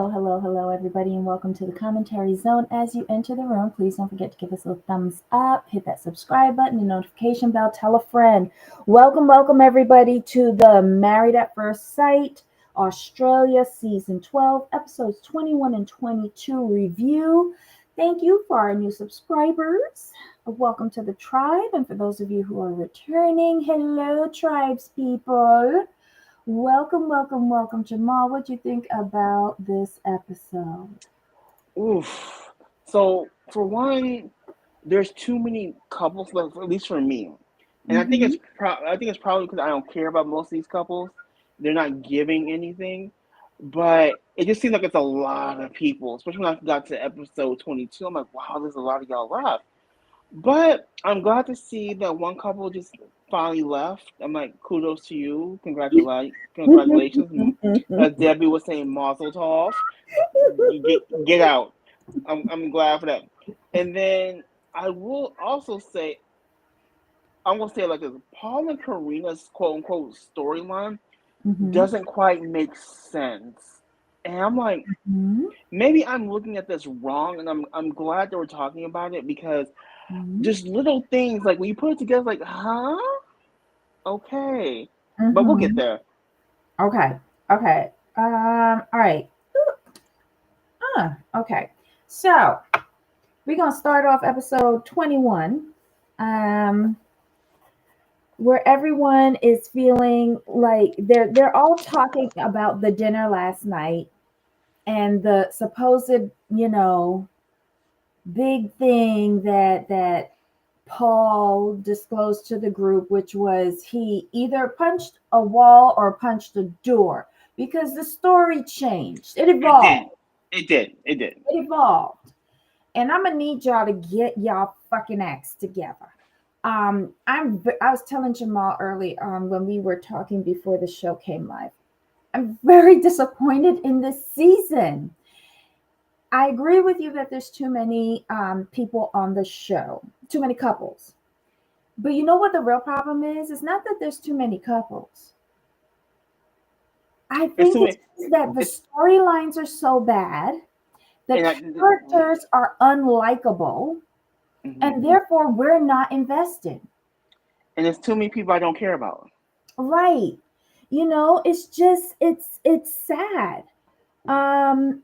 Hello, everybody, and welcome to the commentary zone. As you enter the room, please don't forget to give us a thumbs up, hit that subscribe button, the notification bell, tell a friend. Welcome, everybody, to the Married at First Sight Australia Season 12, Episodes 21 and 22 review. Thank you for our new subscribers. Welcome to the tribe, and for those of you who are returning, hello, tribes people. Welcome, Jamal. What do you think about this episode? Oof. So for one, there's too many couples, like, at least for me, and Mm-hmm. I think it's probably because I don't care about most of these couples. They're not giving anything, but it just seems like it's a lot of people, especially when I got to episode 22. I'm like, wow, there's a lot of y'all left. But I'm glad to see that one couple just finally left. I'm like, kudos to you, congratulations. As Debbie was saying, Mazel Tov. You get out. I'm glad for that. And then I will also say, I'm gonna say it like this: Paul and Karina's quote unquote storyline Mm-hmm. doesn't quite make sense. And I'm like, Mm-hmm. maybe I'm looking at this wrong, and I'm glad that we're talking about it because just little things like when you put it together, like, huh? Okay, but we'll get Mm-hmm. there. Okay. Okay. All right. Okay. So we're gonna start off episode 21. Um, where everyone is feeling like they're all talking about the dinner last night and the supposed, you know, big thing that Paul disclosed to the group, which was he either punched a wall or punched a door because the story changed. It It did. evolved. It did. It did. It evolved. And I'm gonna need y'all to get y'all fucking acts together. I was telling Jamal early on when we were talking before the show came live. I'm very disappointed in this season. I agree with you that there's too many people on the show, too many couples. But you know what the real problem is? It's not that there's too many couples. I It's think too it's many. just that the It's storylines are so bad, the and characters are unlikable, mhm. and therefore we're not invested. And it's too many people I don't care about. Right. You know, it's just it's sad. Um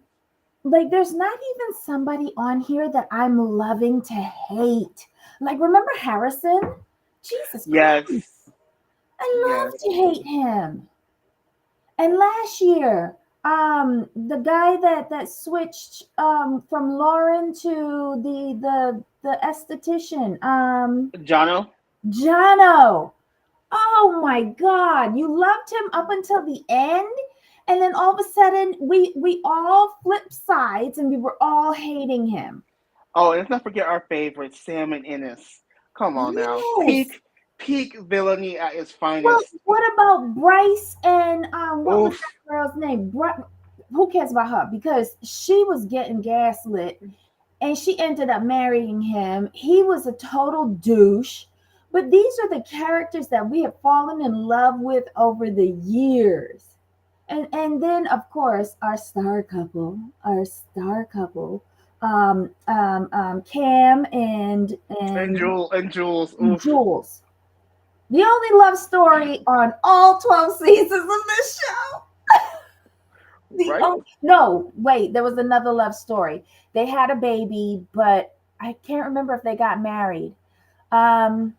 like there's not even somebody on here that I'm loving to hate. Like remember Harrison? Jesus Christ. Yes, I yes. love to hate him. And last year, the guy that switched from Lauren to the esthetician, Jono. Jono. Oh my God, you loved him up until the end, and then all of a sudden we all flipped sides and we were all hating him. Oh, and let's not forget our favorite, Sam and Ennis. Come on now, Yes. peak villainy at its Well, finest. what about Bryce and what was Oof. that girl's name? Who cares about her? Because she was getting gaslit and she ended up marrying him. He was a total douche. But these are the characters that we have fallen in love with over the years. And then of course our star couple, Cam And and Jules. Oof. Jules. The only love story on all 12 seasons of this show. Right? No, wait, there was another love story. They had a baby, but I can't remember if they got married. Um,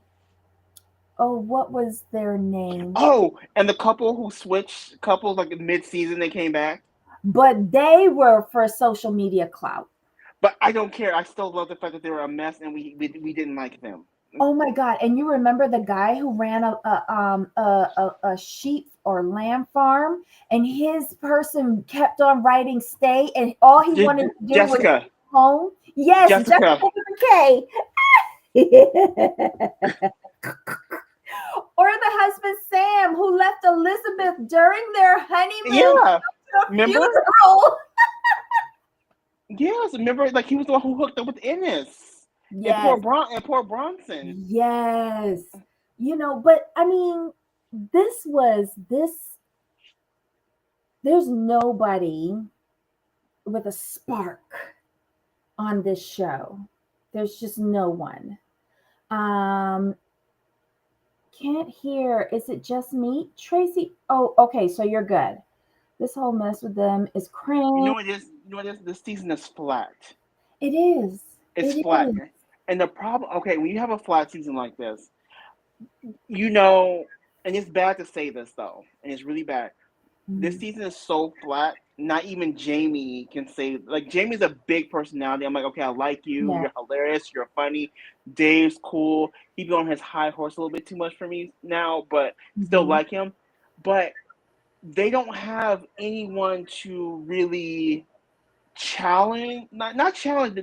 oh, what was their name? Oh, and the couple who switched couples like mid-season, they came back. But they were for social media clout. But I don't care. I still love the fact that they were a mess and we didn't like them. Oh my God! And you remember the guy who ran a sheep or lamb farm, and his person kept on writing "stay," and all he wanted to do was Jessica. home. Yes, Jessica Jessica. with a K. Or the husband Sam who left Elizabeth during their honeymoon Yeah. to a Remember? funeral. Yes, remember, like he was the one who hooked up with Ennis and Yes, poor Bronson. yes. You know, but I mean, this was this. There's nobody with a spark on this show. There's just no one. Um, can't hear. Is it just me, Tracy? Oh, okay. So you're good. This whole mess with them is You know cringe. what it is? You know what it is? This season is flat. It is. It's It flat. is. And the problem, okay, when you have a flat season like this, you know, and it's bad to say this though, and it's really bad. This Mm, season is so flat. Not even Jamie can say, like, Jamie's a big personality. I'm like, okay, I like you. yeah. You're hilarious. You're funny. Dave's cool. He's on his high horse a little bit too much for me now, but still Hmm. like him. But they don't have anyone to really challenge. Not challenge.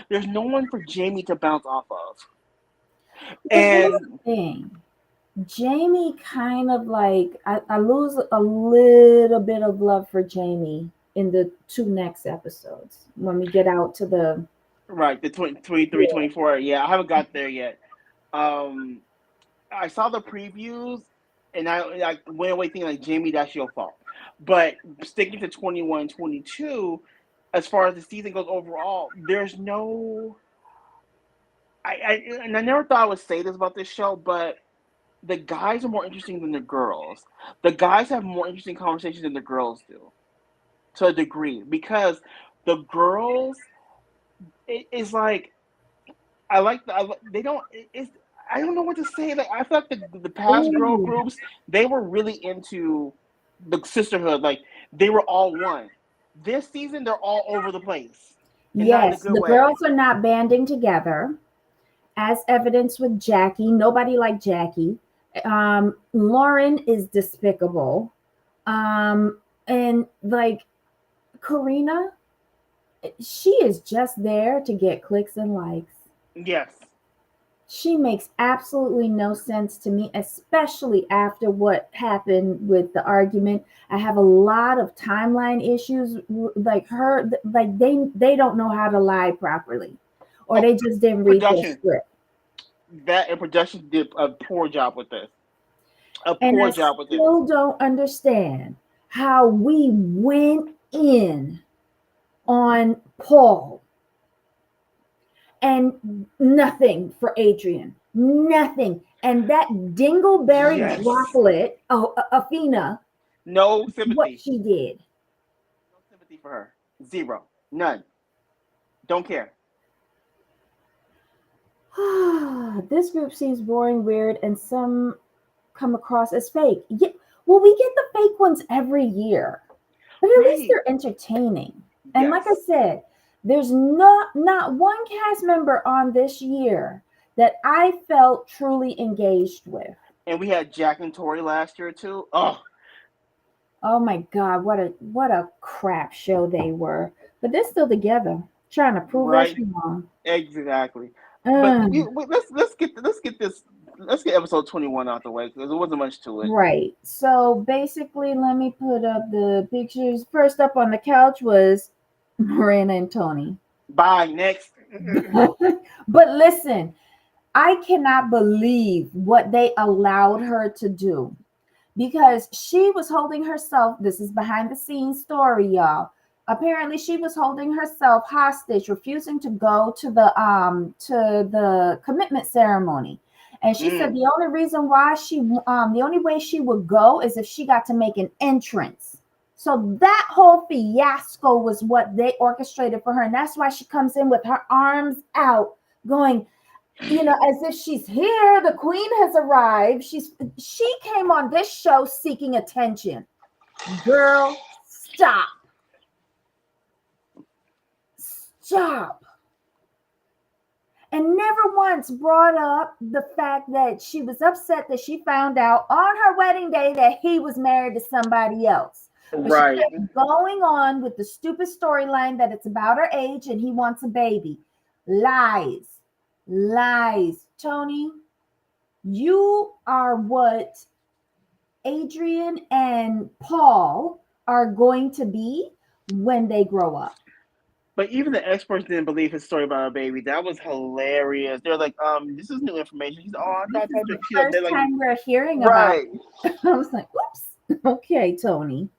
There's no one for Jamie to bounce off of. But here's the And thing. Jamie kind of like I lose a little bit of love for Jamie in the two next episodes when we get out to the right, the 23, 24. Yeah, I haven't got there yet. Um, I saw the previews, and I went away thinking like Jamie, that's your fault. But sticking to 21, 22, as far as the season goes overall, there's no. And I never thought I would say this about this show, but the guys are more interesting than the girls. The guys have more interesting conversations than the girls do, to a degree, because the girls, it is like I like they don't. It's I don't know what to say. Like I felt the past girl Ooh, groups, they were really into the sisterhood. Like they were all one. This season, they're all over the place, and not in a yes, good the way. girls are not banding together, as evidenced with Jackie. Nobody liked Jackie. Lauren is despicable. And like Karina, she is just there to get clicks and likes. Yes. She makes absolutely no sense to me, especially after what happened with the argument. I have a lot of timeline issues, like her, like they don't know how to lie properly, or Oh, they just didn't read their production. script. That and production did a poor job with this. A And I poor job with this. still don't understand how we went in on Paul and nothing for Adrian. Nothing. And that dingleberry Yes. droplet, oh, Athena, No what sympathy. she did. No sympathy for her. Zero. None. Don't care. This group seems boring, weird, and some come across as fake. Yeah, well, we get the fake ones every year, but at least Right. they're entertaining. And like I Yes. said, there's not one cast member on this year that I felt truly engaged with. And we had Jack and Tori last year too. Oh, Oh my God, what a crap show they were. But they're still together, trying to prove us right. wrong. Exactly. But Mm, let's get episode 21 out the way because there wasn't much to it. right. So basically, let me put up the pictures. First up on the couch was Miranda and Tony. Bye. Next. But listen, I cannot believe what they allowed her to do, because she was holding herself, this is behind the scenes story, y'all. Apparently she was holding herself hostage, refusing to go to the commitment ceremony. And she said Mm. the only reason why the only way she would go is if she got to make an entrance. So that whole fiasco was what they orchestrated for her, and that's why she comes in with her arms out, going, as if she's here. The queen has arrived. She came on this show seeking attention. Girl, stop. Stop. And never once brought up the fact that she was upset that she found out on her wedding day that he was married to somebody else. But she Right. kept going on with the stupid storyline that it's about her age and he wants a baby. Lies. Lies. Tony, you are what Adrian and Paul are going to be when they grow up. But even the experts didn't believe his story about a baby. That was hilarious. They're like, this is new information. He's, oh, I This thought I is told the you. first They're like, time we're hearing about right. it. I was like, oops. Okay, Tony.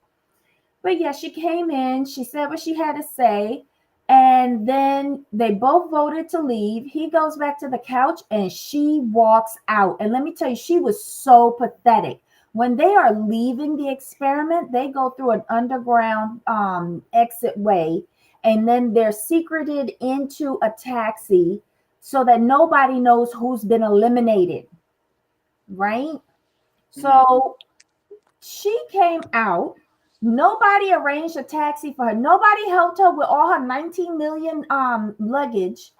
But yeah, she came in, she said what she had to say, and then they both voted to leave. He goes back to the couch and she walks out. And let me tell you, she was so pathetic. When they are leaving the experiment, they go through an underground exit way, and then they're secreted into a taxi so that nobody knows who's been eliminated, right? Mm-hmm. So she came out. Nobody arranged a taxi for her. Nobody helped her with all her 19 million luggage.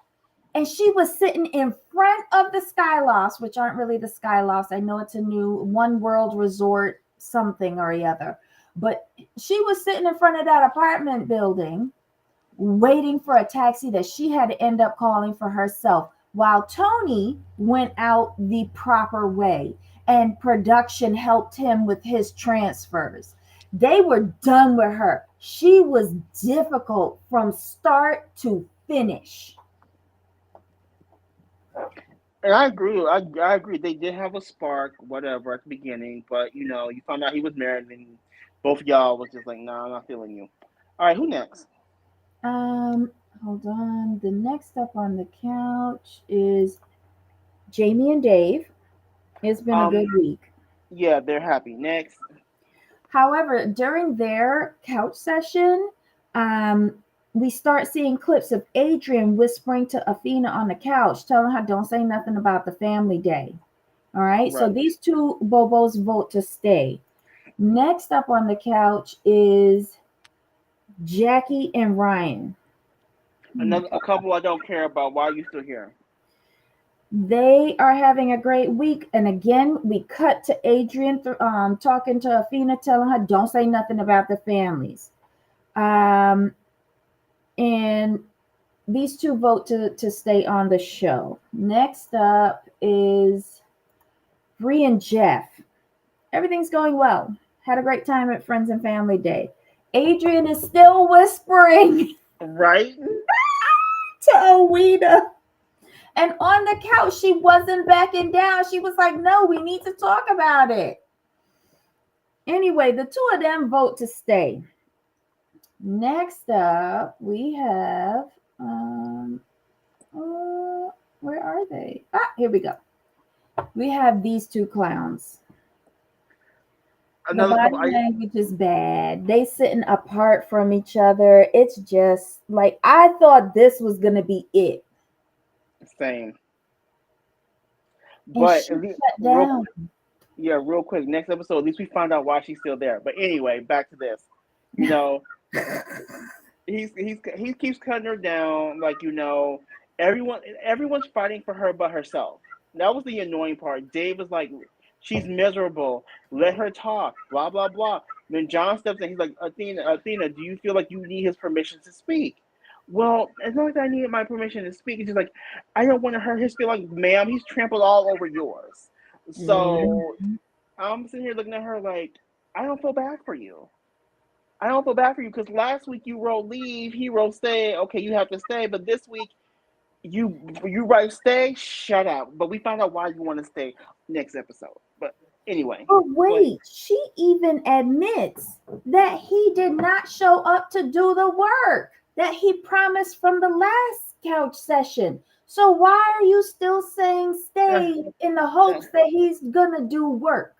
And she was sitting in front of the Skylofts, which aren't really the Skylofts. I know it's a new One World Resort something or the other. But she was sitting in front of that apartment building waiting for a taxi that she had to end up calling for herself, while Tony went out the proper way and production helped him with his transfers. They were done with her. She was difficult from start to finish. And I agree. I agree. They did have a spark, whatever, at the beginning, but you found out he was married, and both of y'all was just like, "Nah, I'm not feeling you." All right, who next? Um, Hold on. The next up on the couch is Jamie and Dave. It's been a good Um, week. yeah, they're happy. Next, However, during their couch session, we start seeing clips of Adrian whispering to Athena on the couch, telling her, "Don't say nothing about the family day." All right. So right? these two Bobos vote to stay. Next up on the couch is Jackie and Ryan. Oh my Another a God. couple I don't care about. Why are you still here? They are having a great week. And again, we cut to Adrian talking to Athena, telling her, "Don't say nothing about the families." Um, and these two vote to stay on the show. Next up is Bree and Jeff. Everything's going well. Had a great time at Friends and Family Day. Adrian is still whispering Right? to Oweda. And on the couch, she wasn't backing down. She was like, "No, we need to talk about it." Anyway, the two of them vote to stay. Next up, we have where are they? Ah, here we go. We have these two clowns. The Another couple. body language is bad. They sitting apart from each other. It's just like I thought this was gonna be it. Same. And But she at least, shut down. yeah, real quick. Next episode, at least we found out why she's still there. But anyway, back to this. You know, he keeps cutting her down. Like everyone's fighting for her but herself. That was the annoying part. Dave was like, she's miserable. Let her talk. Blah blah blah. Then John steps in. He's like, Athena, do you feel like you need his permission to speak? Well, it's not like I needed my permission to speak. It's just like I don't want to hurt his feelings, ma'am. He's trampled all over yours. So Mhm. I'm sitting here looking at her like, I don't feel bad for you. I don't feel bad for you because last week you wrote leave, he wrote stay. Okay, you have to stay, but this week you write stay. Shut up. But we found out why you want to stay next episode. But anyway, But go ahead. wait, she even admits that he did not show up to do the work that he promised from the last couch session. So why are you still saying Uh, stay in the uh, hopes that he's gonna do work?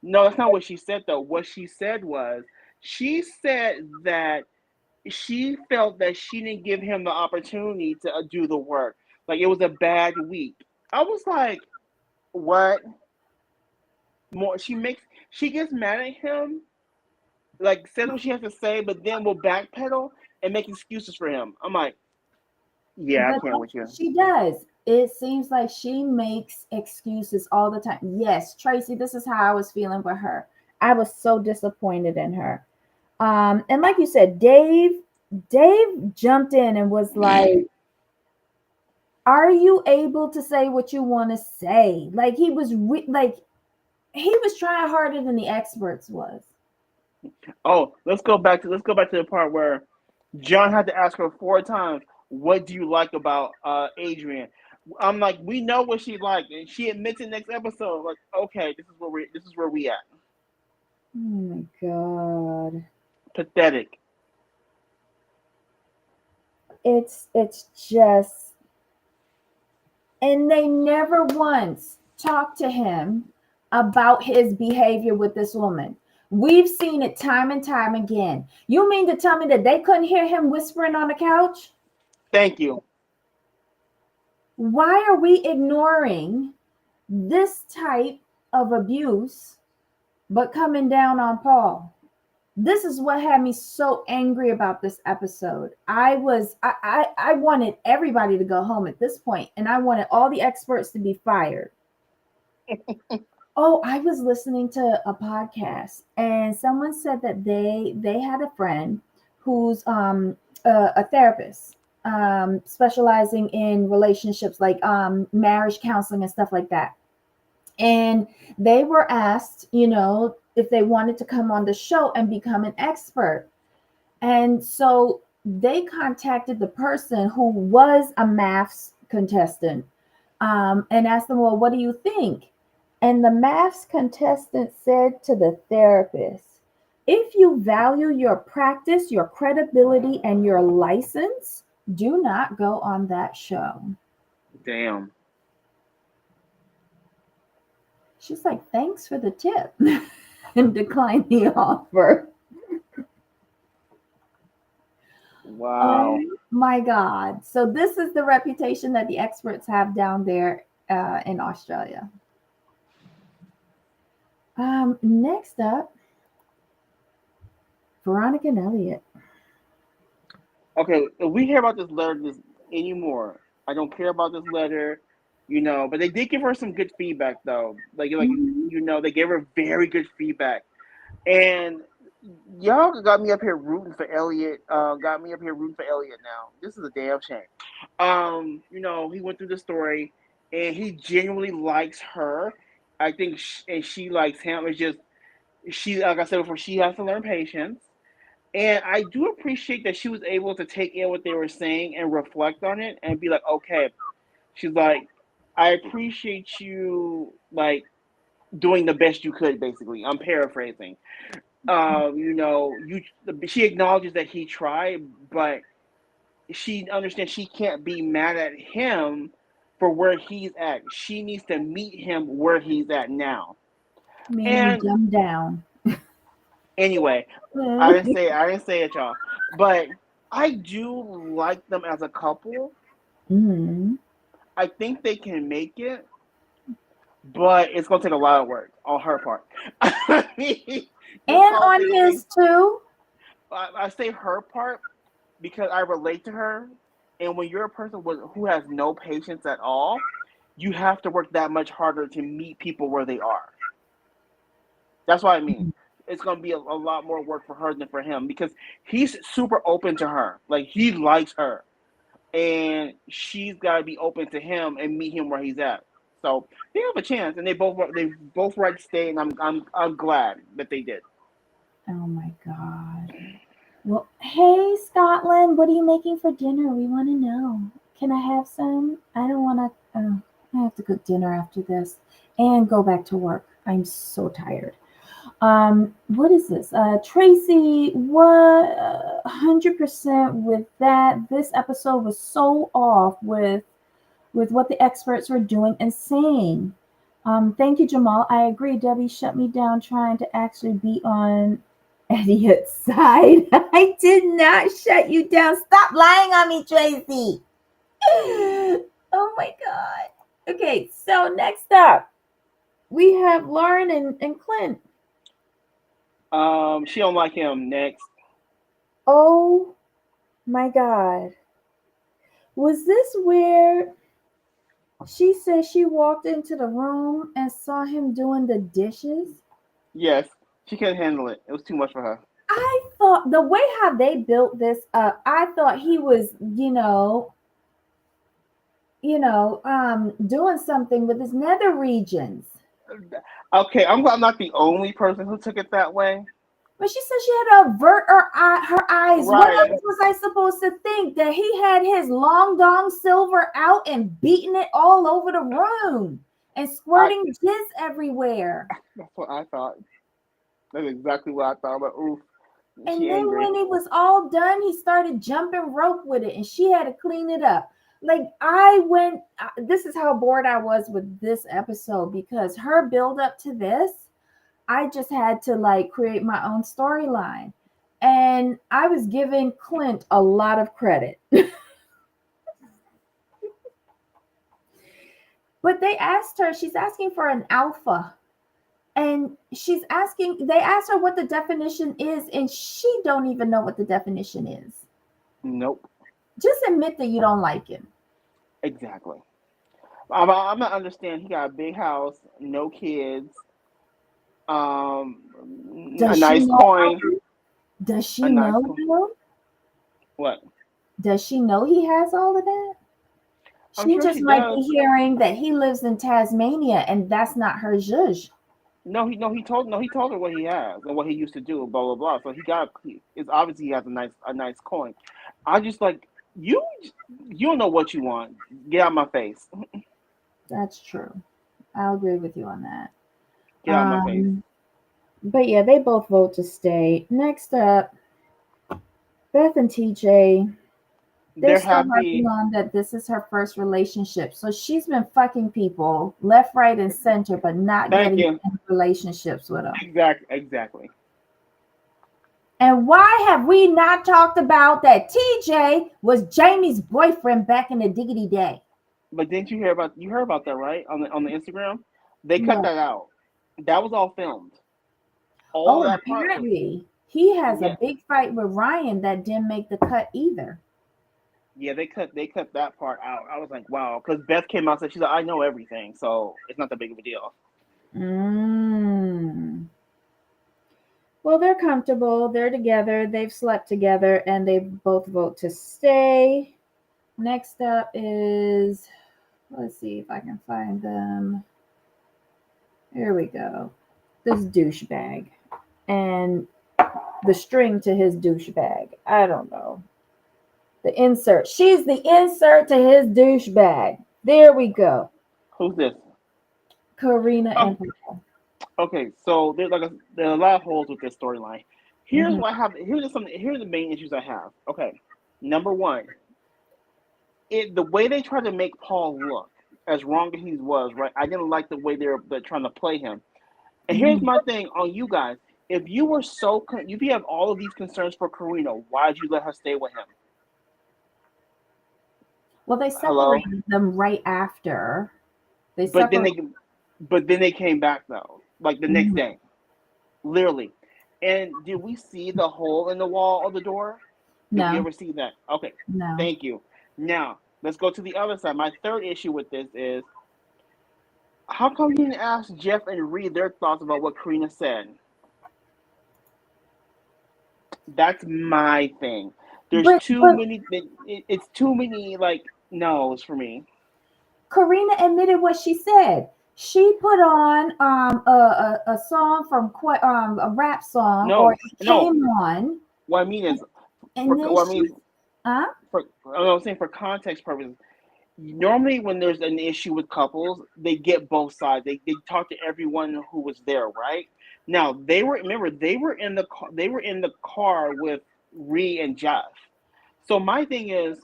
no, that's not what she said though. What she said was she said that she felt that she didn't give him the opportunity to do the work. Like it was a bad week. I was like, what? More she gets mad at him, like says what she has to say, but then will backpedal and make excuses for him. I'm like, yeah, I But can't that's with what you. she does. It seems like she makes excuses all the time. Yes, Tracy, this is how I was feeling for her. I was so disappointed in her. And like you said, Dave jumped in and was like, "Are you able to say what you want to say?" Like he was trying harder than the experts was. Oh, let's go back to the part where John had to ask her 4 times, "What do you like about Adrian?" I'm like, we know what she liked, and she admits it next episode. Like, okay, this is where we at. Oh my god. Pathetic. It's just, and they never once talked to him about his behavior with this woman. We've seen it time and time again. You mean to tell me that they couldn't hear him whispering on the couch? Thank you. Why are we ignoring this type of abuse but coming down on Paul? This is what had me so angry about this episode. I wanted everybody to go home at this point, and I wanted all the experts to be fired. Oh, I was listening to a podcast, and someone said that they had a friend who's a therapist, specializing in relationships, like marriage counseling and stuff like that. And they were asked, if they wanted to come on the show and become an expert. And so they contacted the person who was a maths contestant, and asked them, well, what do you think? And the maths contestant said to the therapist, if you value your practice, your credibility, and your license, do not go on that show. Damn. She's like, thanks for the tip, and declined the offer. Wow. Oh my God. So this is the reputation that the experts have down there in Australia. Next up, Veronica and Elliot. Okay, if we hear about this letter anymore, I don't care about this letter, but they did give her some good feedback though. Mhm. They gave her very good feedback. And y'all got me up here rooting for Elliot. Got me up here rooting for Elliot now. This is a damn shame. He went through the story and he genuinely likes her. I think and she likes him. It's just like I said before, she has to learn patience. And I do appreciate that she was able to take in what they were saying and reflect on it and be like, okay. She's like, I appreciate you doing the best you could. Basically, I'm paraphrasing. She acknowledges that he tried, but she understands she can't be mad at him for where he's at. She needs to meet him where he's at now. Man, you And dumbed down. anyway, I didn't say it, y'all. But I do like them as a couple. Mhm. I think they can make it, but it's gonna take a lot of work on her part. I mean, And just all on things being, his too. I say her part because I relate to her. And when you're a person who has no patience at all, you have to work that much harder to meet people where they are. That's what I mean. It's gonna be a lot more work for her than for him because he's super open to her. Like he likes her, and she's got to be open to him and meet him where he's at. So they have a chance, and they both right to stay, and I'm glad that they did. Oh my God. Well, hey, Scotland, what are you making for dinner? We want to know. Can I have some? I don't want to. I have to cook dinner after this and go back to work. I'm so tired. What is this? Tracy, what? 100% with that. This episode was so off with what the experts were doing and saying. Thank you, Jamal. I agree. Debbie shut me down trying to actually be on Elliot's side. I did not shut you down. Stop lying on me, Tracy. Oh my God. Okay, so next up, we have Lauren and Clint. She don't like him. Next, Oh my God. Was this where she said she walked into the room and saw him doing the dishes? yes, she couldn't handle it. It was too much for her. I thought the way how they built this up, I thought he was, doing something with his nether regions. Okay, I'm glad I'm not the only person who took it that way. But she said she had to avert her eyes. What Right. else was I supposed to think? That he had his long dong silver out and beating it all over the room and I squirting jizz everywhere. That's what I thought. That's exactly what I thought. But oof. And She then angry. when it was all done, he started jumping rope with it and she had to clean it up. Like this is how bored I was with this episode because her build up to this, I just had to like create my own storyline. And I was giving Clint a lot of credit. But they asked her, she's asking for an alpha. And they asked her what the definition is, and she don't even know what the definition is. Nope. Just admit that you don't like him. Exactly. I'm not understand. He got a big house, no kids, a Does she nice know? coin, Does she a nice know coin. though? What? Does she know he has all of that? I'm She sure just she might does. be hearing that he lives in Tasmania and that's not her zhuzh. He told her what he has and what he used to do, blah blah blah. So it's obviously he has a nice coin. I just like you. You don't know what you want. Get out of my face. That's true. I'll agree with you on that. Get out of my face. But yeah, they both vote to stay. Next up, Beth and TJ. They're They're still harping happy. on that this is her first relationship. So she's been fucking people left, right, and center, but not Thank getting you. in relationships with them. Exactly. And why have we not talked about that TJ was Jamie's boyfriend back in the diggity day? But didn't you heard about that, right? On the Instagram? They cut No. that out. That was all filmed. All Oh, and that part was apparently he has a yeah. big fight with Ryan that didn't make the cut either. Yeah, they cut that part out. I was like, wow, because Beth came out and said she's like, I know everything, so it's not that big of a deal. Mm. Well, they're comfortable. They're together. They've slept together, and they both vote to stay. Next up is, let's see if I can find them. Here we go. This douchebag and the string to his douchebag. I don't know. The insert. She's the insert to his douchebag. There we go. Who's this? Karina Oh, and Papa. okay, so there's a lot of holes with this storyline. Here's Mm-hmm. what I have. Here's the main issues I have. Okay, number one, the way they tried to make Paul look as wrong as he was, right? I didn't like the way they're trying to play him. And here's Mm-hmm. my thing on you guys: if you were if you have all of these concerns for Karina, why'd you let her stay with him? Well, they Hello, separated them right after. They but then separated. they came back though, like the next Mhm. day, literally. And did we see the hole in the wall of the door? Did we No, ever see that? Okay, no. thank you. Now let's go to the other side. My third issue with this is how come you didn't ask Jeff and Reed their thoughts about what Karina said? That's my thing. There's too But many. It's too many like no's for me. Karina admitted what she said. She put on a song from a rap song, or No, it no. came on, What I mean is, and then what I mean, she, uh, I'm saying for context purposes. Normally, when there's an issue with couples, they get both sides. They talk to everyone who was there, right? Now they were in the car with Ree and Jeff. So my thing is,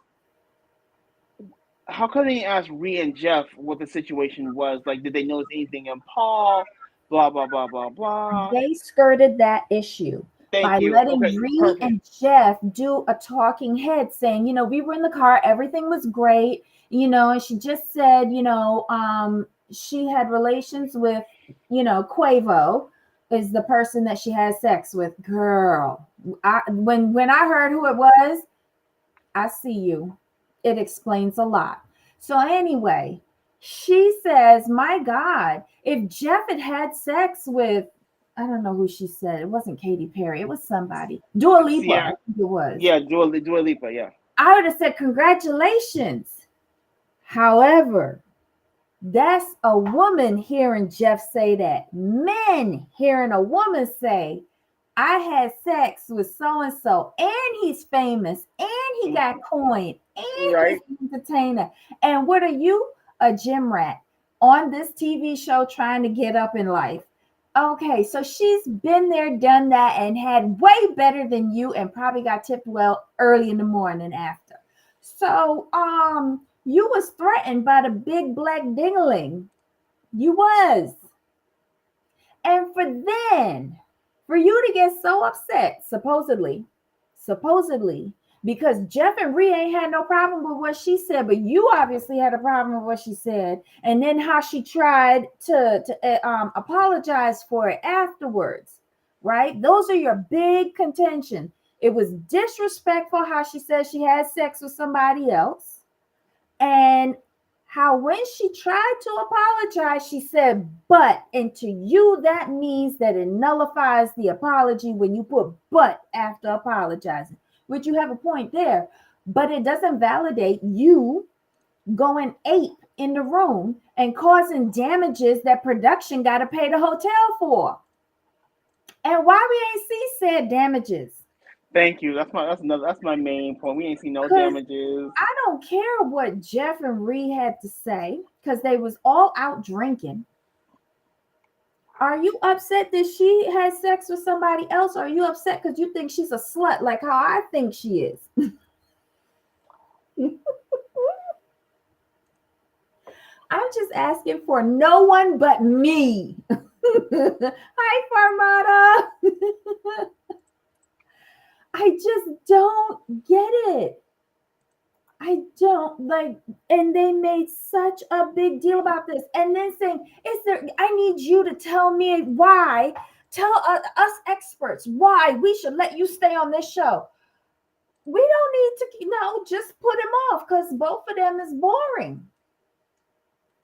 how come they ask Ree and Jeff what the situation was? Like, did they notice anything in Paul? Blah blah blah blah blah. they skirted that issue Thank by you. letting Okay, Ree perfect. and Jeff do a talking head saying, we were in the car, everything was great, and she just said, she had relations with, Quavo is the person that she had sex with. Girl, when I heard who it was, I see you. It explains a lot. So anyway, she says, my God, if Jeff had had sex with, I don't know who she said. It wasn't Katy Perry. It was somebody. Dua Lipa, I Yeah, think it was. yeah, Dua Lipa, yeah. I would have said congratulations. However, that's a woman hearing Jeff say that. Men hearing a woman say, I had sex with so and so, and he's famous, and he got coin, and he's Right. an entertainer. And what are you? A gym rat on this TV show trying to get up in life. Okay, so she's been there, done that, and had way better than you, and probably got tipped well early in the morning after. So, you was threatened by the big black dingling. You was. And for you to get so upset, supposedly, because Jeff and Rhea ain't had no problem with what she said, but you obviously had a problem with what she said, and then how she tried to apologize for it afterwards, right? Those are your big contention. It was disrespectful how she said she had sex with somebody else, and how when she tried to apologize, she said, but, and to you, that means that it nullifies the apology when you put but after apologizing, which you have a point there, but it doesn't validate you going ape in the room and causing damages that production got to pay the hotel for. And why we ain't see said damages? Thank you. That's my main point. We ain't seen no Because damages. I don't care what Jeff and Ree had to say because they was all out drinking. Are you upset that she had sex with somebody else? Or are you upset because you think she's a slut like how I think she is? I'm just asking for no one but me. Hi, Farmata. I just don't get it. I don't like, and they made such a big deal about this, and then saying, "Is there? I need you to tell me why. Tell us experts why we should let you stay on this show." We don't need to, just put him off because both of them is boring.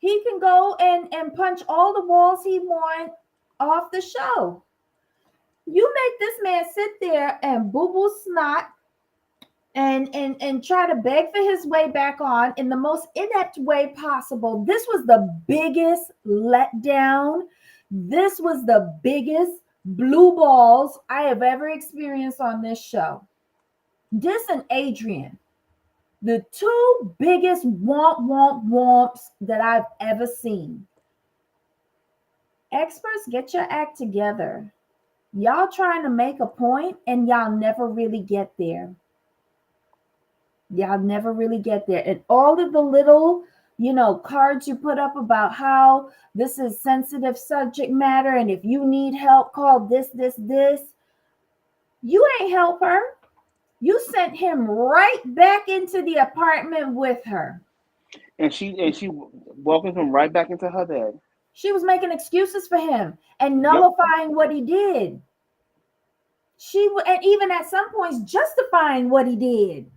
He can go and punch all the walls he wants off the show. You make this man sit there and boo boo snot and try to beg for his way back on in the most inept way possible. This was the biggest letdown. This was the biggest blue balls I have ever experienced on this show. This and Adrian, the two biggest womps that I've ever seen. Experts, get your act together. Y'all trying to make a point and y'all never really get there. Y'all never really get there. And all of the little, cards you put up about how this is sensitive subject matter. And if you need help, call this. You ain't help her. You sent him right back into the apartment with her. And she welcomed him right back into her bed. She was making excuses for him and nullifying what he did. And even at some points justifying what he did.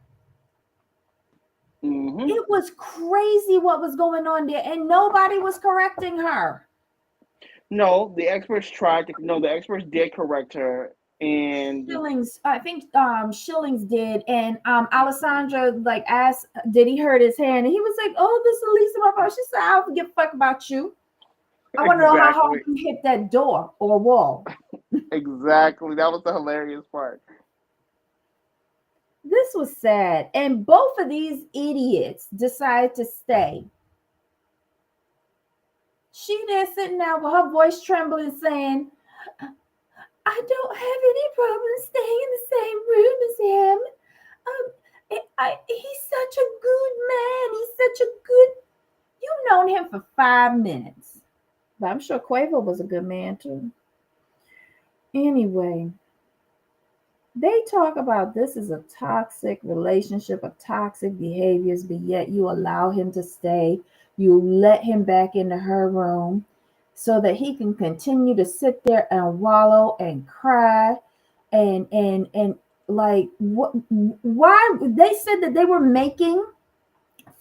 Mm-hmm. It was crazy what was going on there, and nobody was correcting her. No, the experts the experts did correct her. And Shillings, I think Shillings did, and Alessandra asked, did he hurt his hand? And he was like, "Oh, this is the least of my problem." She said, "I don't give a fuck about you. I want to know how hard you hit that door or wall." Exactly. That was the hilarious part. This was sad. And both of these idiots decided to stay. She there sitting there with her voice trembling saying, "I don't have any problem staying in the same room as him. He's such a good man. He's such a good..." You've known him for 5 minutes. But I'm sure Quavo was a good man too. Anyway, they talk about this is a toxic relationship, of toxic behaviors, but yet you allow him to stay. You let him back into her room so that he can continue to sit there and wallow and cry and like what? Why they said that they were making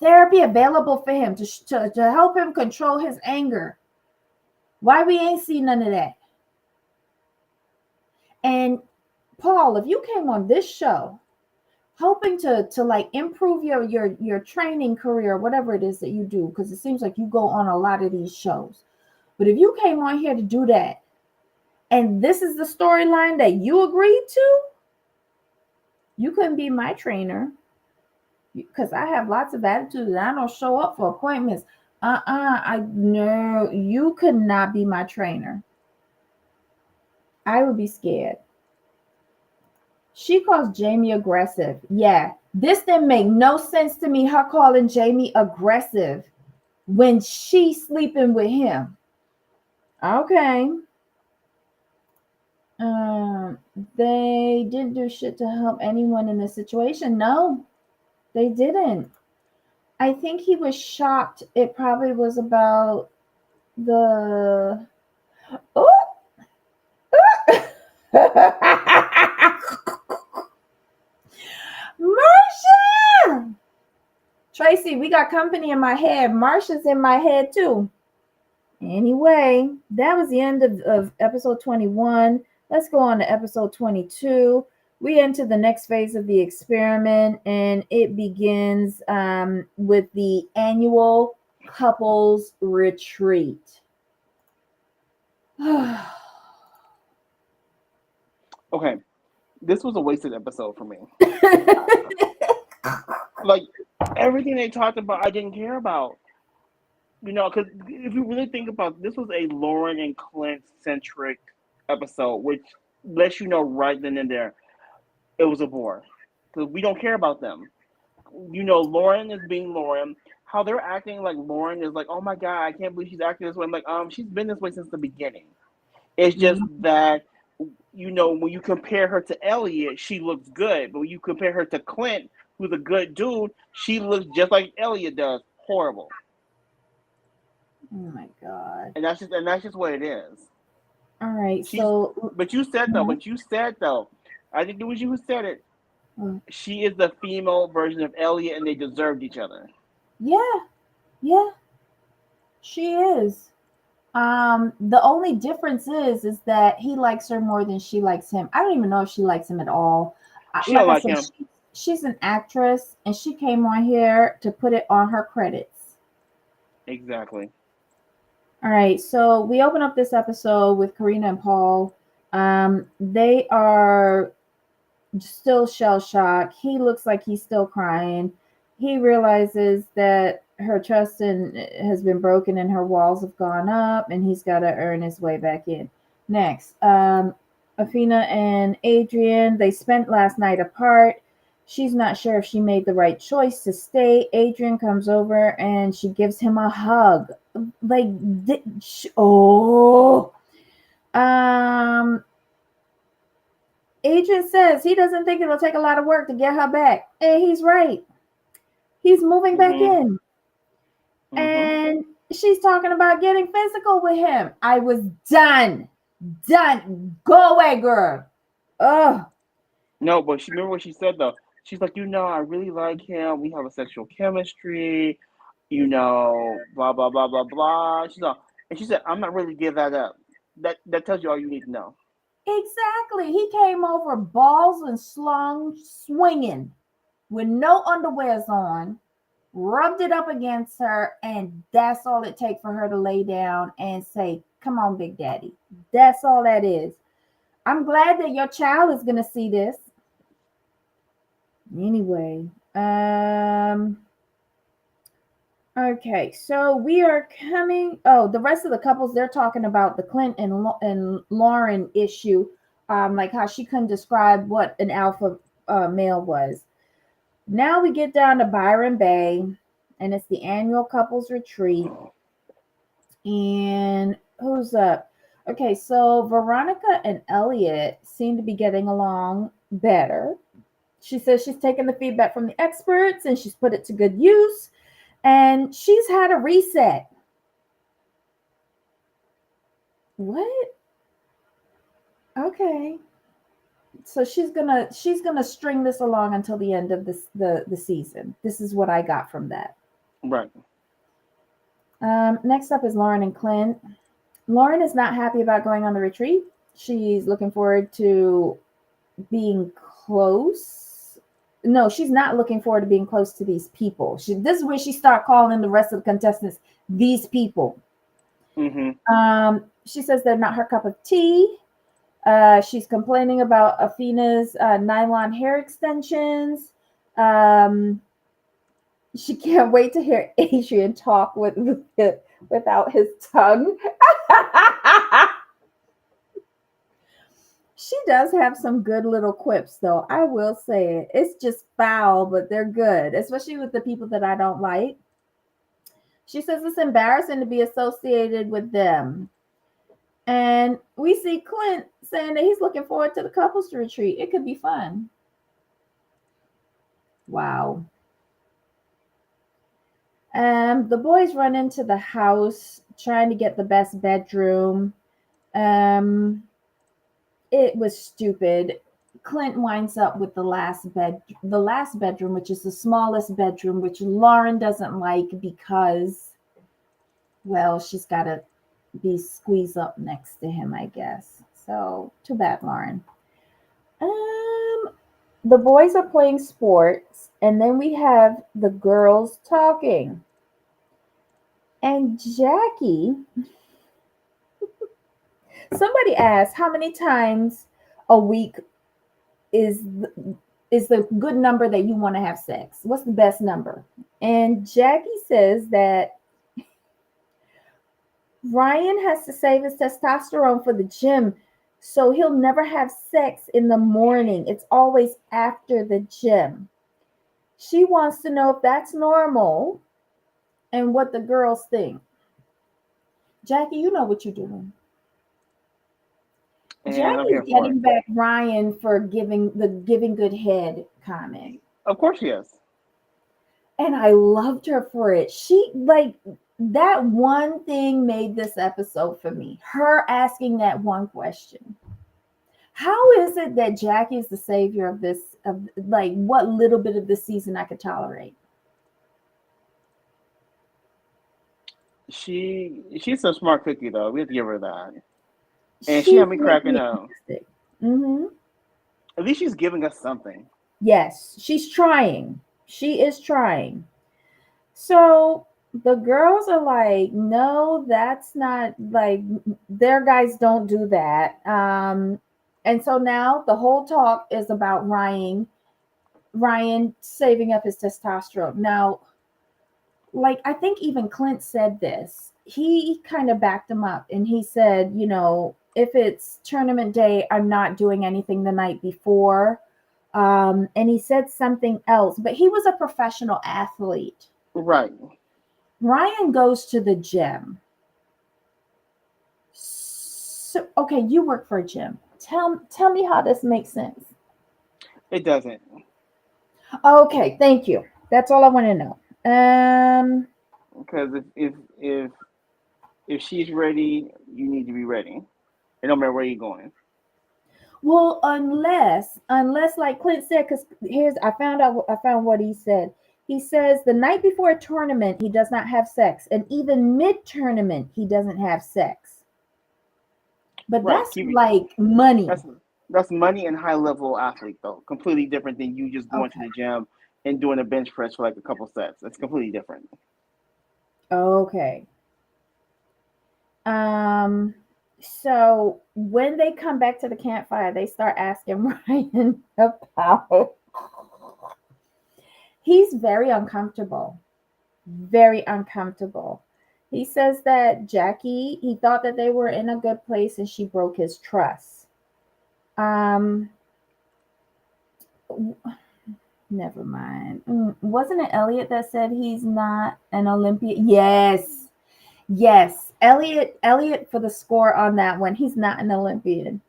therapy available for him to help him control his anger. Why we ain't seen none of that? And Paul, if you came on this show hoping to improve your training career, whatever it is that you do, because it seems like you go on a lot of these shows. But if you came on here to do that, and this is the storyline that you agreed to, you couldn't be my trainer because I have lots of attitude and I don't show up for appointments. No, you could not be my trainer. I would be scared. She calls Jamie aggressive. Yeah, this didn't make no sense to me. Her calling Jamie aggressive when she's sleeping with him. Okay. Um, they didn't do shit to help anyone in this situation. No, they didn't. I think he was shocked. It probably was about the. Oh! Marsha! Tracy, we got company in my head. Marsha's in my head too. Anyway, that was the end of episode 21. Let's go on to episode 22. We enter the next phase of the experiment, and it begins with the annual couples retreat. Okay, this was a wasted episode for me. Like everything they talked about, I didn't care about. Because if you really think about it, this was a Lauren and Clint centric episode, which lets you know right then and there it was a bore because we don't care about them. Lauren is being Lauren. How they're acting like Lauren is like, oh my god, I can't believe she's acting this way. I'm like, she's been this way since the beginning. It's just that when you compare her to Elliot, she looks good, but when you compare her to Clint, who's a good dude, she looks just like Elliot does. Horrible. Oh my god. And that's just what it is. All right. So but you said though, I think it was you who said it. She is the female version of Elliot and they deserved each other. Yeah. She is. The only difference is that he likes her more than she likes him. I don't even know if she likes him at all. She don't like him. She's an actress, and she came on here to put it on her credits. Exactly. All right, so we open up this episode with Karina and Paul. They are still shell shocked. He looks like he's still crying. He realizes that her trust has been broken and her walls have gone up, and he's got to earn his way back in. Next, Athena and Adrian, they spent last night apart. She's not sure if she made the right choice to stay. Adrian comes over and she gives him a hug. Like, Adrian says he doesn't think it'll take a lot of work to get her back. And he's right. He's moving back in. And she's talking about getting physical with him. I was done. Go away, girl. Ugh. No, but remember what she said, though? She's like, I really like him. We have a sexual chemistry. Blah, blah, blah, blah, blah. She said, I'm not ready to give that up. That tells you all you need to know. Exactly. He came over balls and swinging with no underwears on, rubbed it up against her, and that's all it takes for her to lay down and say, come on, Big Daddy. That's all that is. I'm glad that your child is going to see this. Anyway, okay, so we are coming. Oh, the rest of the couples, they're talking about the Clint and Lauren issue, like how she couldn't describe what an alpha male was. Now we get down to Byron Bay, and it's the annual couples retreat. And who's up? Okay, so Veronica and Elliot seem to be getting along better. She says she's taken the feedback from the experts and she's put it to good use. And she's had a reset. What? Okay. So she's gonna string this along until the end of the season. This is what I got from that. Right. Next up is Lauren and Clint. Lauren is not happy about going on the retreat. She's looking forward to being close. No, she's not looking forward to being close to these people. This is where she start calling the rest of the contestants these people. She says they're not her cup of tea. She's complaining about Athena's nylon hair extensions. She can't wait to hear Adrian talk without his tongue. She does have some good little quips, though. I will say it. It's just foul, but they're good, especially with the people that I don't like. She says it's embarrassing to be associated with them. And we see Clint saying that he's looking forward to the couples retreat. It could be fun. Wow. The boys run into the house trying to get the best bedroom. Um, it was stupid. Clint winds up with the last bedroom, which is the smallest bedroom, which Lauren doesn't like because, well, she's got to be squeezed up next to him, I guess. So too bad, Lauren. Um, the boys are playing sports, and then we have the girls talking. And Jackie, somebody asked how many times a week is is the good number that you want to have sex? What's the best number? And Jackie says that Ryan has to save his testosterone for the gym, so he'll never have sex in the morning. It's always after the gym. She wants to know if that's normal and what the girls think. Jackie, you know what you're doing. And I'm Jackie's here for it. getting back Ryan for giving good head comment. Of course she is. And I loved her for it. She like that one thing made this episode for me. Her asking that one question. How is it that Jackie is the savior of this of like what little bit of this season I could tolerate? She's a smart cookie though. We have to give her that. And she She's had me cracking making it up. interesting. Mm-hmm. At least she's giving us something. Yes, she's trying. She is trying. So the girls are like, no, that's not like their guys don't do that. And so now the whole talk is about Ryan saving up his testosterone. Now, like I think even Clint said this. He kind of backed him up and he said, if it's tournament day, I'm not doing anything the night before. And he said something else, but he was a professional athlete. Right. Ryan goes to the gym. So, okay, you work for a gym. Tell me how this makes sense. It doesn't. Okay, thank you. That's all I want to know. Because if she's ready, you need to be ready. It don't matter where you're going. Well, unless like Clint said, because I found what he said. He says the night before a tournament, he does not have sex, and even mid tournament, he doesn't have sex. But Right. that's like money. That's that's money and high level athlete though. Completely different than you just going to Okay. the gym and doing a bench press for like a couple sets. That's completely different. Okay. Um, so when they come back to the campfire, they start asking Ryan about. He's very uncomfortable. Very uncomfortable. He says that Jackie, he thought that they were in a good place and she broke his trust. Um, Never mind. Wasn't it Elliot that said he's not an Olympian? Yes. Yes. Elliot for the score on that one. He's not an Olympian.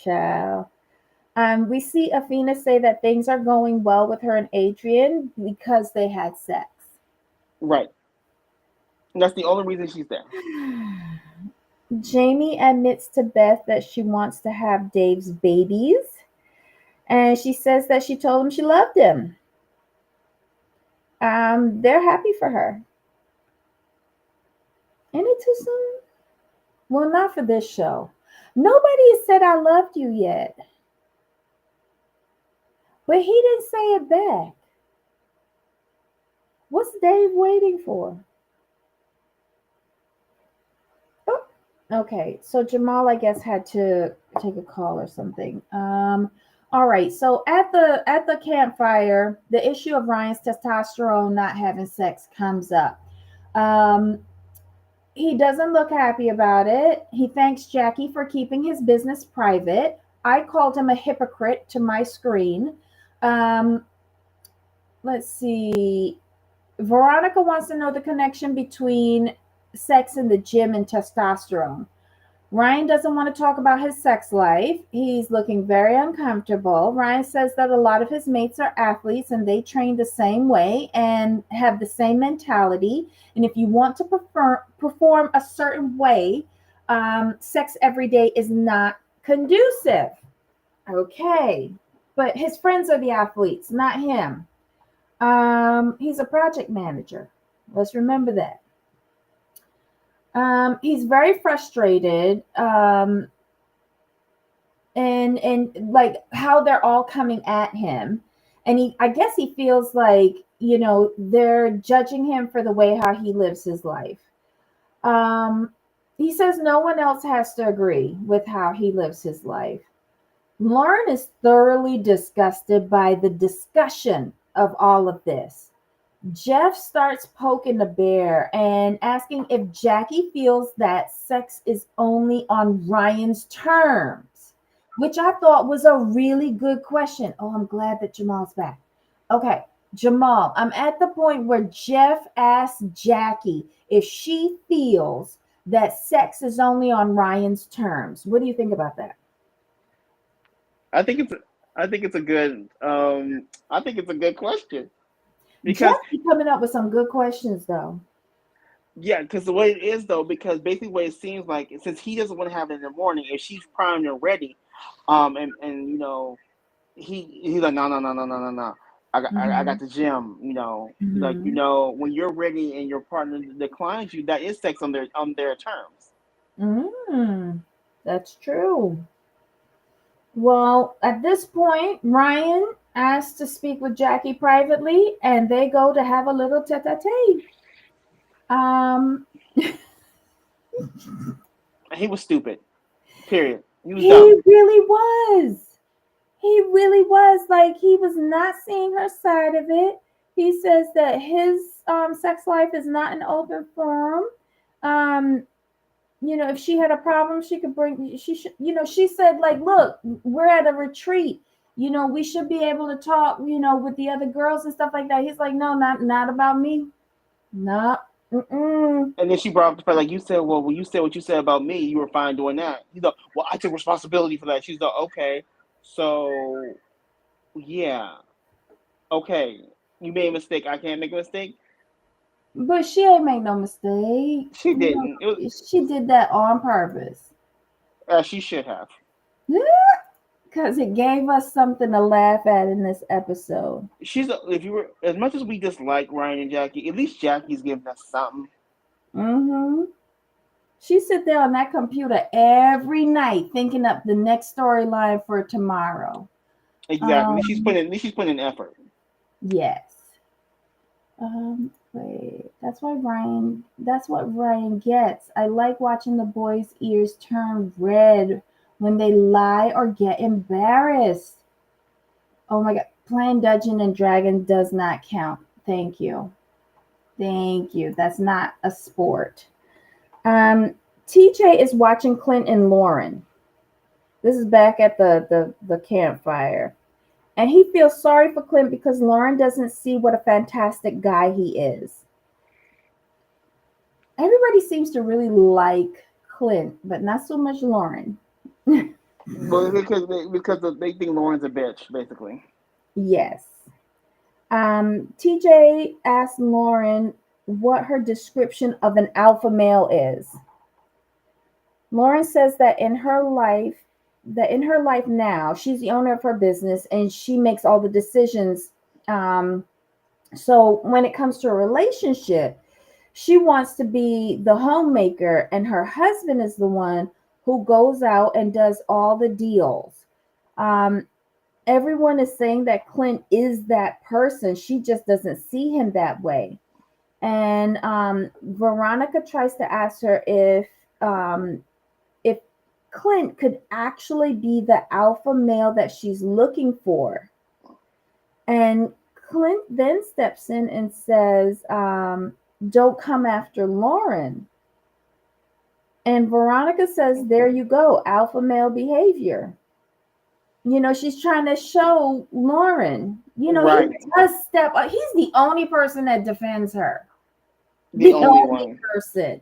Child. We see Afina say that things are going well with her and Adrian because they had sex. Right. And that's the only reason she's there. Jamie admits to Beth that she wants to have Dave's babies. And she says that she told him she loved him. They're happy for her. Ain't it too soon? Well, not for this show. Nobody has said I loved you yet. But he didn't say it back. What's Dave waiting for? Oh, okay, so Jamal, I guess, had to take a call or something. All right, so at the campfire, the issue of Ryan's testosterone not having sex comes up. Um, he doesn't look happy about it. He thanks Jackie for keeping his business private. I called him a hypocrite to my screen. Um, let's see. Veronica wants to know the connection between sex in the gym and testosterone. Ryan doesn't want to talk about his sex life. He's looking very uncomfortable. Ryan says that a lot of his mates are athletes and they train the same way and have the same mentality. And if you want to perform a certain way, sex every day is not conducive. Okay. But his friends are the athletes, not him. He's a project manager. Let's remember that. He's very frustrated, and like how they're all coming at him, and I guess he feels like they're judging him for the way how he lives his life. Um, he says no one else has to agree with how he lives his life. Lauren is thoroughly disgusted by the discussion of all of this. Jeff starts poking the bear and asking if Jackie feels that sex is only on Ryan's terms, which I thought was a really good question. Oh, I'm glad that Jamal's back. Okay, Jamal, I'm at the point where Jeff asks Jackie if she feels that sex is only on Ryan's terms. What do you think about that? I think it's I think it's a good I think it's a good question Jeff because is coming up with some good questions, though. yeah, because the way it is though, because basically what it seems like, since he doesn't want to have it in the morning, if she's primed and ready, and he's like, no. I got Mm-hmm. the gym. He's like, Mm-hmm. when you're ready and your partner declines you, that is sex on their terms. Mm, that's true. Well, at this point, Ryan asks to speak with Jackie privately, and they go to have a little tete-a-tete. Um, And he was stupid. Period. He was dumb. he really was. He really was. Like, he was not seeing her side of it. He says that his sex life is not an open forum. Um, if she had a problem, she could bring, she should, she said, like, look, we're at a retreat. We should be able to talk, with the other girls and stuff like that. He's like, no, not about me. No. Mm-mm. And then she brought up the fact, like you said, well, when you said what you said about me, you were fine doing that. He's like, well, I took responsibility for that. She's like, okay, so yeah, okay, you made a mistake. I can't make a mistake. But she ain't make no mistake. She didn't. She did that on purpose. She should have. Because it gave us something to laugh at in this episode. If you were, as much as we dislike Ryan and Jackie, at least Jackie's giving us something. Mm-hmm. She sit there on that computer every night thinking up the next storyline for tomorrow. Exactly. Um, At least she's putting in effort. yes. Wait. That's what Ryan gets. I like watching the boys' ears turn red when they lie or get embarrassed. Oh my god. Playing Dungeon and Dragon does not count. Thank you. Thank you. That's not a sport. Um, TJ is watching Clint and Lauren. This is back at the campfire. And he feels sorry for Clint because Lauren doesn't see what a fantastic guy he is. Everybody seems to really like Clint, but not so much Lauren. Well, because they think Lauren's a bitch, basically. Yes. TJ asked Lauren what her description of an alpha male is. Lauren says that in her life now, she's the owner of her business and she makes all the decisions. So when it comes to a relationship, she wants to be the homemaker, and her husband is the one who goes out and does all the deals. Um, Everyone is saying that Clint is that person. She just doesn't see him that way. And Veronica tries to ask her if Clint could actually be the alpha male that she's looking for. And Clint then steps in and says, don't come after Lauren. And Veronica says, there you go, alpha male behavior. She's trying to show Lauren, he Right. does step up. He's the only person that defends her. The The only only one. person.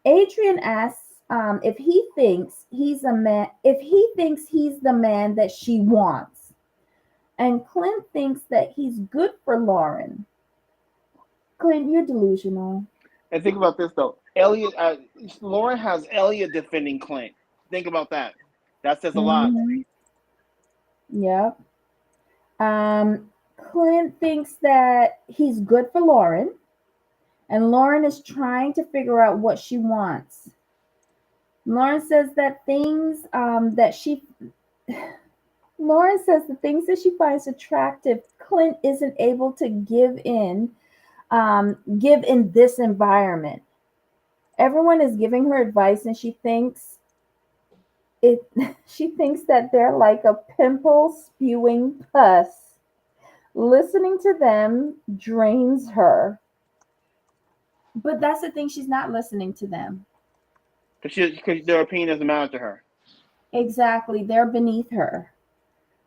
Adrian asks if he thinks he's the man that she wants. And Clint thinks that he's good for Lauren. Clint, you're delusional. And think about this though. Elliot, Lauren has Elliot defending Clint. Think about that. That says a lot. Hmm. Yep. Um, Clint thinks that he's good for Lauren, and Lauren is trying to figure out what she wants. Lauren says that things that she Lauren says the things that she finds attractive, Clint isn't able to give in this environment. Everyone is giving her advice, and it. She thinks that they're like a pimple spewing pus. Listening to them drains her. But that's the thing, she's not listening to them. Because their opinion doesn't matter to her. Exactly, they're beneath her.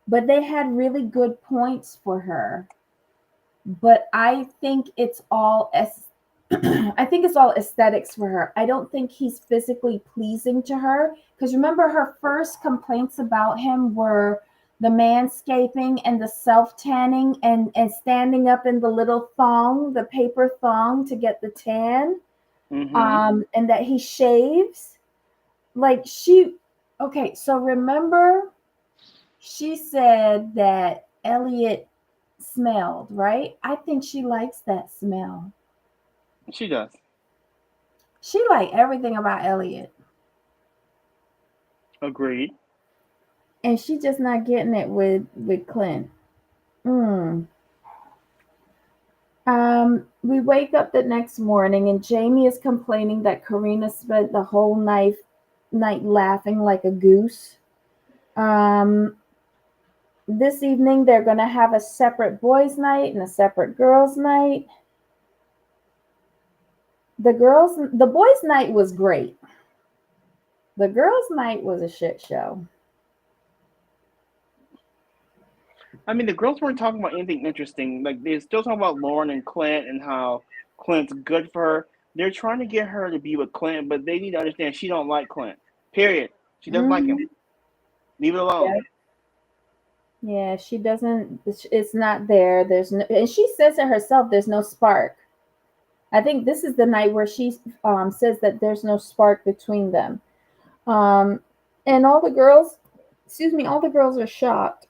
But they had really good points for her. But I think it's all I think it's all aesthetics for her. I don't think he's physically pleasing to her. Because remember, her first complaints about him were the manscaping and the self tanning and standing up in the little thong, the paper thong to get the tan, Mm-hmm. and that he shaves. Like she, okay, so remember, she said that Elliot smelled, right? I think she likes that smell. She does. She liked everything about Elliot. Agreed. And she just not getting it with Clint. Mm. We wake up the next morning and Jamie is complaining that Karina spent the whole night laughing like a goose. Um, this evening they're gonna have a separate boys' night and a separate girls' night. The boys' night was great. The girls' night was a shit show. I mean, the girls weren't talking about anything interesting. Like they're still talking about Lauren and Clint and how Clint's good for her. They're trying to get her to be with Clint, but they need to understand she don't like Clint. Period. She doesn't like him. Hmm. Leave it alone. Yeah, yeah, she doesn't. It's not there. There's no, and she says it herself. There's no spark. I think this is the night where she says that there's no spark between them. Um, and all the girls, excuse me, all the girls are shocked.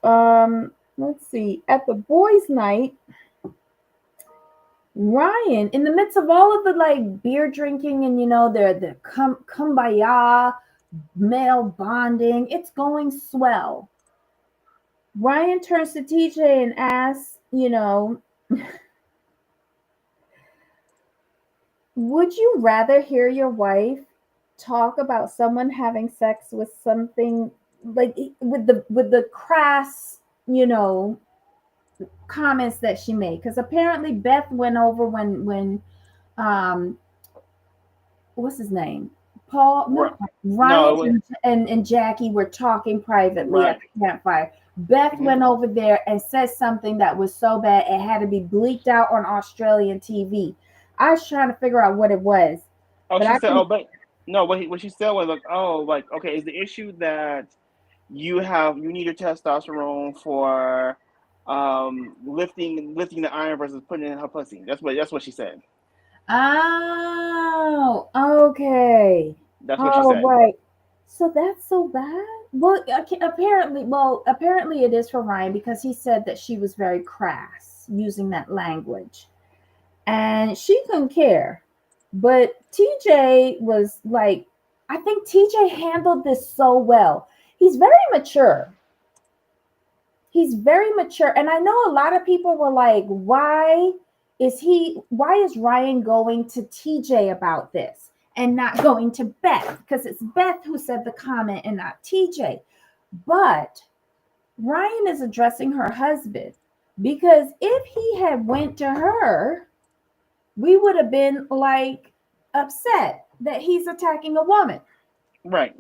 Let's see. At the boys' night, Ryan, in the midst of all of the like beer drinking and the kumbaya male bonding, it's going swell. Ryan turns to TJ and asks, would you rather hear your wife talk about someone having sex with something like with the crass, you know, comments that she made? Because apparently Beth went over when um what's his name? Paul, Right. not No, it Ryan was and Jackie were talking privately at right. the campfire. Beth Hmm. went over there and said something that was so bad it had to be bleeped out on Australian TV. I was trying to figure out what it was, Oh, but she I said. Oh, couldn't. but no. What she said was like, oh, like okay, is the issue that you need your testosterone for lifting the iron versus putting it in her pussy. That's what she said. Oh, okay. That's what she Oh, said. right. So that's so bad. Well, apparently it is for Ryan because he said that she was very crass using that language. And she couldn't care. But TJ was like, I think TJ handled this so well. He's very mature. He's very mature. And I know a lot of people were like, why is Ryan going to TJ about this and not going to Beth? Because it's Beth who said the comment and not TJ. But Ryan is addressing her husband because if he had went to her, we would have been like upset that he's attacking a woman. Right.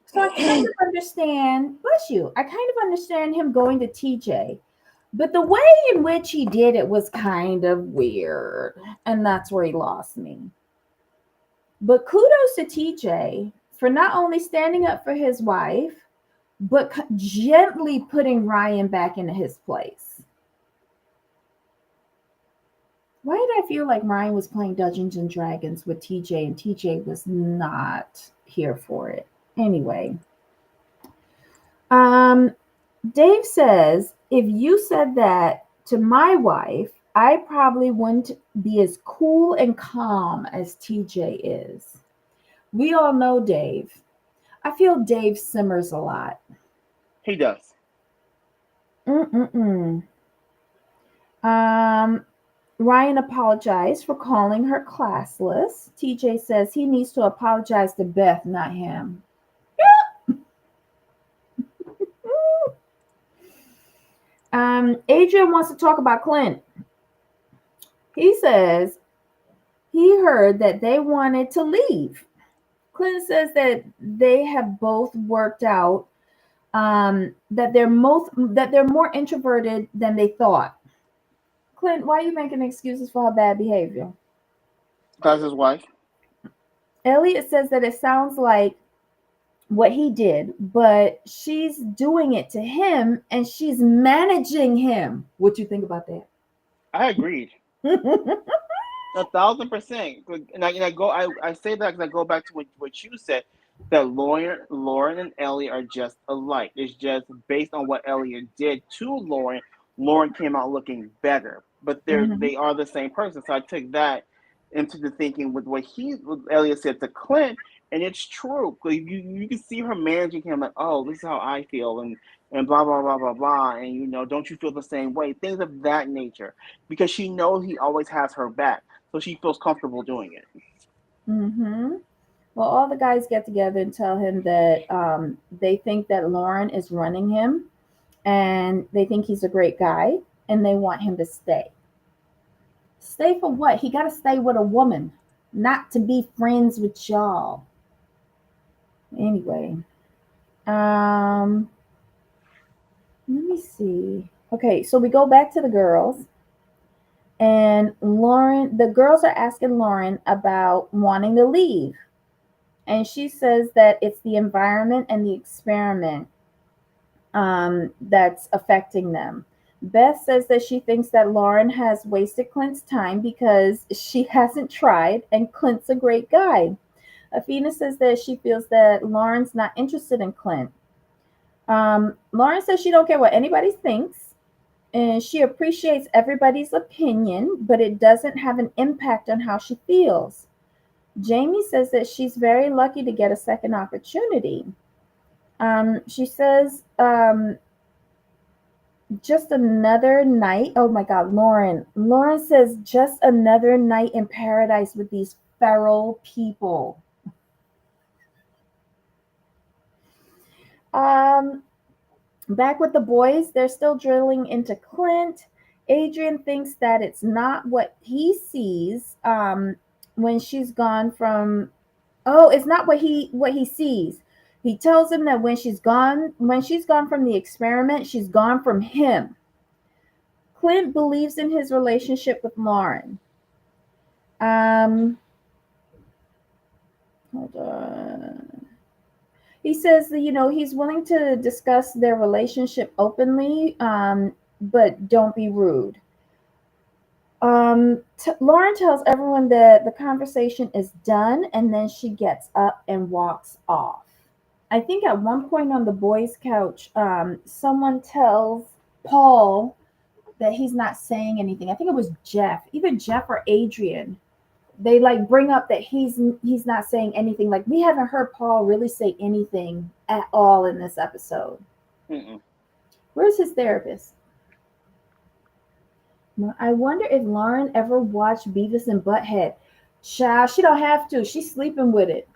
So I kind of understand, bless you, I kind of understand him going to TJ. But the way in which he did it was kind of weird. And that's where he lost me. But kudos to TJ for not only standing up for his wife, but gently putting Ryan back into his place. Why did I feel like Ryan was playing Dungeons and Dragons with TJ and TJ was not here for it? Anyway, um, Dave says, if you said that to my wife, I probably wouldn't be as cool and calm as TJ is. We all know Dave. I feel Dave simmers a lot. He does. Mm-mm-mm. Um, Ryan apologized for calling her classless. TJ says he needs to apologize to Beth, not him. Adrian wants to talk about Clint. He says he heard that they wanted to leave. Clint says that they have both worked out that they're more introverted than they thought. Clint, why are you making excuses for her bad behavior? That's his wife. Elliot says that it sounds like what he did, but she's doing it to him and she's managing him. What you think about that? I agreed. 1,000%. I say that because I go back to what you said, that Lauren and Ellie are just alike. It's just based on what Elliot did to Lauren. Lauren came out looking better, but Mhm. they are the same person. So I took that into the thinking with what Elliot said to Clint, and it's true. You can see her managing him like, oh, this is how I feel, and blah blah blah blah blah, and don't you feel the same way? Things of that nature, because she knows he always has her back, so she feels comfortable doing it. Mhm. Well, all the guys get together and tell him that they think that Lauren is running him, and they think he's a great guy, and they want him to stay. Stay for what? He got to stay with a woman, not to be friends with y'all. Anyway, um, let me see. Okay, so we go back to the girls, and the girls are asking Lauren about wanting to leave. And she says that it's the environment and the experiment that's affecting them. Beth says that she thinks that Lauren has wasted Clint's time because she hasn't tried, and Clint's a great guy. Afina says that she feels that Lauren's not interested in Clint. Lauren says she don't care what anybody thinks, and she appreciates everybody's opinion, but it doesn't have an impact on how she feels. Jamie says that she's very lucky to get a second opportunity. She says just another night. Oh my God, Lauren. Lauren says just another night in paradise with these feral people. Um, Back with the boys, they're still drilling into Clint. Adrian thinks that it's not what he sees when she's gone from. Oh, it's not what he sees. He tells him that when she's gone from the experiment, she's gone from him. Clint believes in his relationship with Lauren. Um, Hold on. He says that he's willing to discuss their relationship openly, but don't be rude. Lauren tells everyone that the conversation is done, and then she gets up and walks off. I think at one point on the boys' couch, someone tells Paul that he's not saying anything. I think it was Jeff, either Jeff or Adrian. They like bring up that he's not saying anything. Like we haven't heard Paul really say anything at all in this episode. Mm-mm. Where's his therapist? I wonder if Lauren ever watched Beavis and Butthead. Child, she don't have to. She's sleeping with it.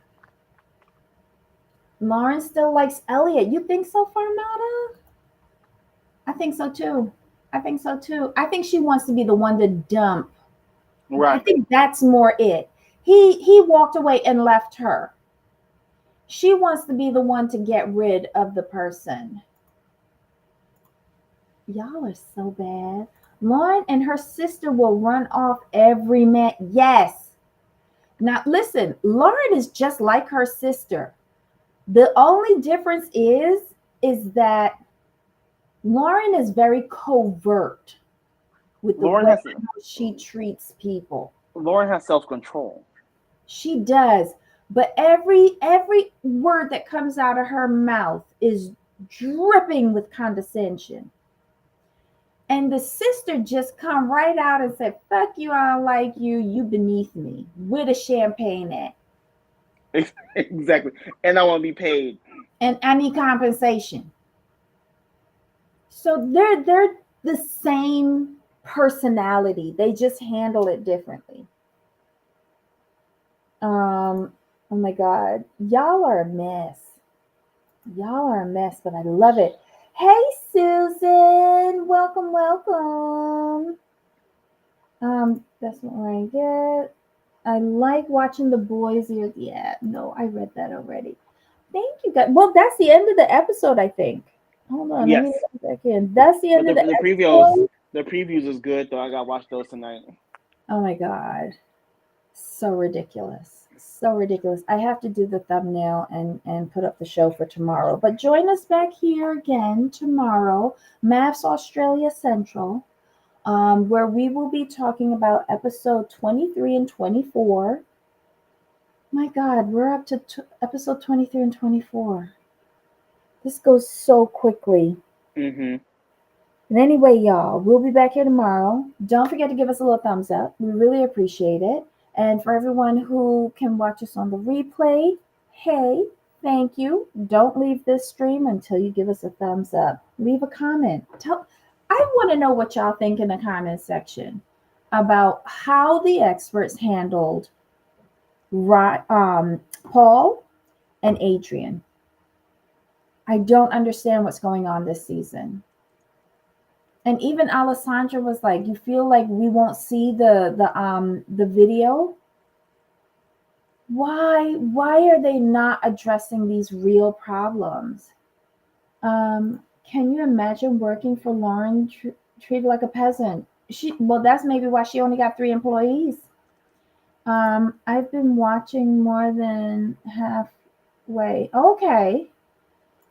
Lauren still likes Elliot. You think so, Farmata? I think so too. I think so too. I think she wants to be the one to dump. I Right. think that's more it. He walked away and left her. She wants to be the one to get rid of the person. Y'all are so bad. Lauren and her sister will run off every man. Yes. Now listen, Lauren is just like her sister. The only difference is that Lauren is very covert with the Lauren way has she treats people. Lauren has self control. She does, but every word that comes out of her mouth is dripping with condescension. And the sister just come right out and said, "Fuck you, I don't like you. You beneath me." With a champagne at, Exactly. And I want to be paid. and I need compensation. So they're the same personality. They just handle it differently. Oh my God, y'all are a mess. Y'all are a mess, but I love it. Hey, Susan, welcome, welcome. That's what I get. I like watching the boys here. Yeah, no, I read that already. Thank you, guys. Well, that's the end of the episode, I think. Hold on, let Yes. me look back in. That's the But end of the the previews episode. the previews is good though. I gotta watch those tonight. Oh my God. So ridiculous. So ridiculous. I have to do the thumbnail and put up the show for tomorrow. But join us back here again tomorrow, Maths Australia Central, where we will be talking about episode 23 and 24. My God, we're up to episode 23 and 24. This goes so quickly. Mm-hmm. And anyway, y'all, we'll be back here tomorrow. Don't forget to give us a little thumbs up. We really appreciate it. And for everyone who can watch us on the replay, hey, thank you. Don't leave this stream until you give us a thumbs up. Leave a comment. I want to know what y'all think in the comment section about how the experts handled Paul and Adrian. I don't understand what's going on this season. And even Alessandra was like, "You feel like we won't see the video? Why are they not addressing these real problems? Can you imagine working for Lauren treated like a peasant? Well, that's maybe why she only got 3 employees. I've been watching more than halfway. Okay.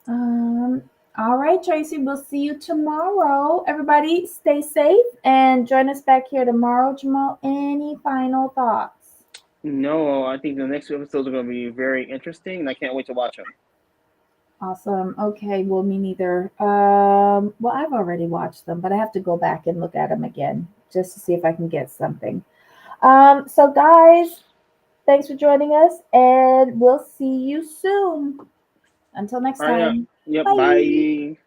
Um, all right, Tracy, we'll see you tomorrow. Everybody, stay safe and join us back here tomorrow. Jamal, any final thoughts? No, I think the next two episodes are going to be very interesting, and I can't wait to watch them. Awesome. Okay, well, me neither. Well, I've already watched them, but I have to go back and look at them again just to see if I can get something. So guys, thanks for joining us, and we'll see you soon. Until next All right, time. yep, Bye. bye.